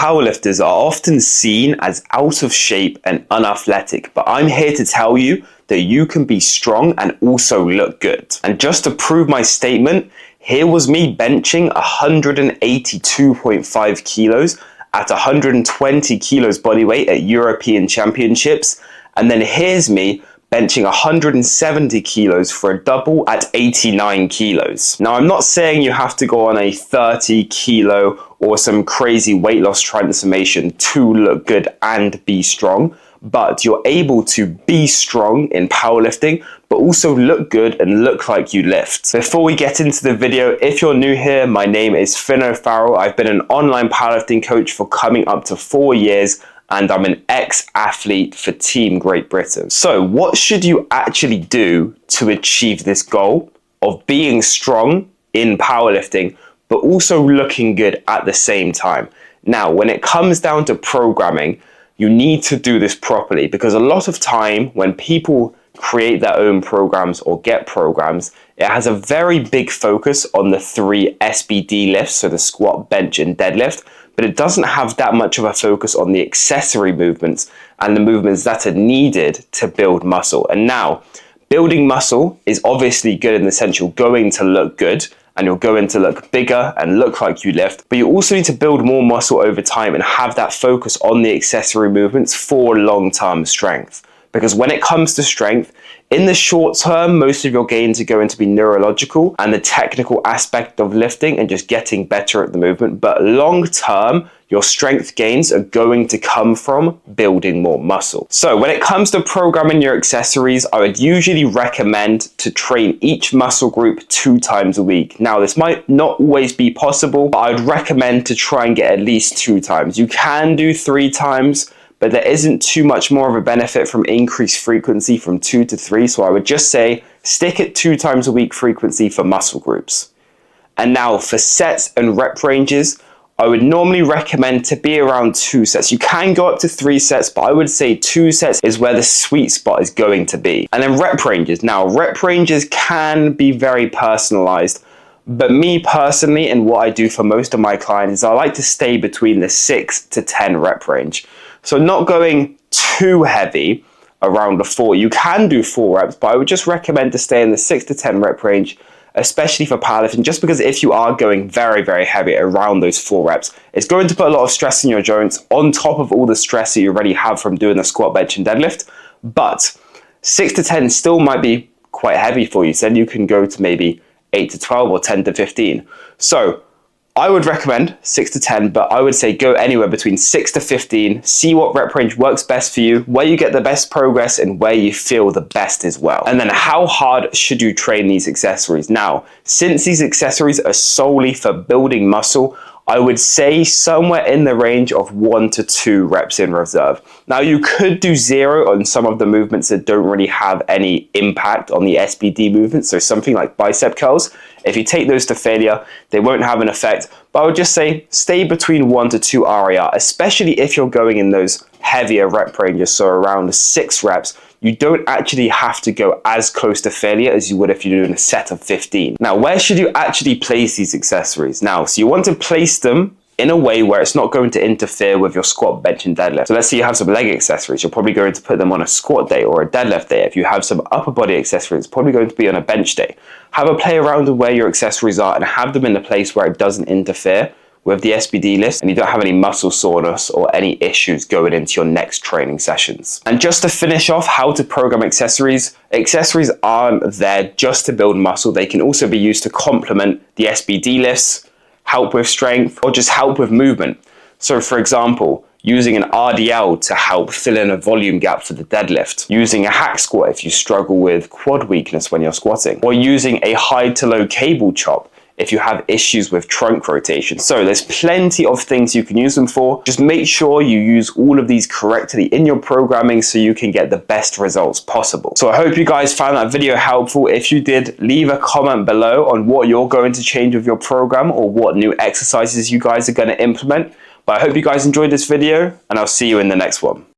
powerlifters are often seen as out of shape and unathletic, but I'm here to tell you that you can be strong and also look good. And just to prove my statement, here was me benching 182.5 kilos at 120 kilos body weight at European Championships. And then here's me benching 170 kilos for a double at 89 kilos. Now, I'm not saying you have to go on a 30 kilo or some crazy weight loss transformation to look good and be strong, but you're able to be strong in powerlifting, but also look good and look like you lift. Before we get into the video, if you're new here, my name is Finn O'Farrell. I've been an online powerlifting coach for coming up to 4 years, and I'm an ex-athlete for Team Great Britain. So what should you actually do to achieve this goal of being strong in powerlifting, but also looking good at the same time? Now, when it comes down to programming, you need to do this properly, because a lot of time when people create their own programs or get programs, it has a very big focus on the 3 SBD lifts, so the squat, bench, and deadlift, but it doesn't have that much of a focus on the accessory movements and the movements that are needed to build muscle. And now, building muscle is obviously good in the sense you're going to look good and you're going to look bigger and look like you lift, but you also need to build more muscle over time and have that focus on the accessory movements for long-term strength. Because when it comes to strength, in the short term, most of your gains are going to be neurological and the technical aspect of lifting and just getting better at the movement. But long term, your strength gains are going to come from building more muscle. So when it comes to programming your accessories, I would usually recommend to train each muscle group 2 times a week. Now, this might not always be possible, but I would recommend to try and get at least 2 times. You can do 3 times, but there isn't too much more of a benefit from increased frequency from 2 to 3. So I would just say stick at 2 times a week frequency for muscle groups. And now for sets and rep ranges, I would normally recommend to be around 2 sets. You can go up to 3 sets, but I would say 2 sets is where the sweet spot is going to be. And then rep ranges. Now, rep ranges can be very personalized, but me personally, and what I do for most of my clients, is I like to stay between the 6 to 10 rep range. So not going too heavy around the 4. You can do 4 reps, but I would just recommend to stay in the 6 to 10 rep range, especially for powerlifting, just because if you are going very, very heavy around those 4 reps, it's going to put a lot of stress in your joints on top of all the stress that you already have from doing the squat, bench, and deadlift. But 6 to 10 still might be quite heavy for you. So then you can go to maybe 8 to 12 or 10 to 15. So I would recommend 6 to 10, but I would say go anywhere between 6 to 15. See what rep range works best for you, where you get the best progress, and where you feel the best as well. And then how hard should you train these accessories? Now, since these accessories are solely for building muscle, I would say somewhere in the range of 1 to 2 reps in reserve. Now, you could do 0 on some of the movements that don't really have any impact on the SBD movements. So something like bicep curls, if you take those to failure, they won't have an effect. But I would just say stay between 1 to 2 RER, especially if you're going in those heavier rep ranges, so around 6 reps. You don't actually have to go as close to failure as you would if you're doing a set of 15. Now, where should you actually place these accessories? Now, so you want to place them in a way where it's not going to interfere with your squat, bench, and deadlift. So let's say you have some leg accessories. You're probably going to put them on a squat day or a deadlift day. If you have some upper body accessories, it's probably going to be on a bench day. Have a play around with where your accessories are and have them in a place where it doesn't interfere with the SBD list and you don't have any muscle soreness or any issues going into your next training sessions. And just to finish off how to program accessories, accessories aren't there just to build muscle. They can also be used to complement the SBD lifts, help with strength, or just help with movement. So for example, using an RDL to help fill in a volume gap for the deadlift, using a hack squat if you struggle with quad weakness when you're squatting, or using a high to low cable chop if you have issues with trunk rotation. So there's plenty of things you can use them for. Just make sure you use all of these correctly in your programming so you can get the best results possible. So I hope you guys found that video helpful. If you did, leave a comment below on what you're going to change with your program or what new exercises you guys are going to implement. But I hope you guys enjoyed this video and I'll see you in the next one.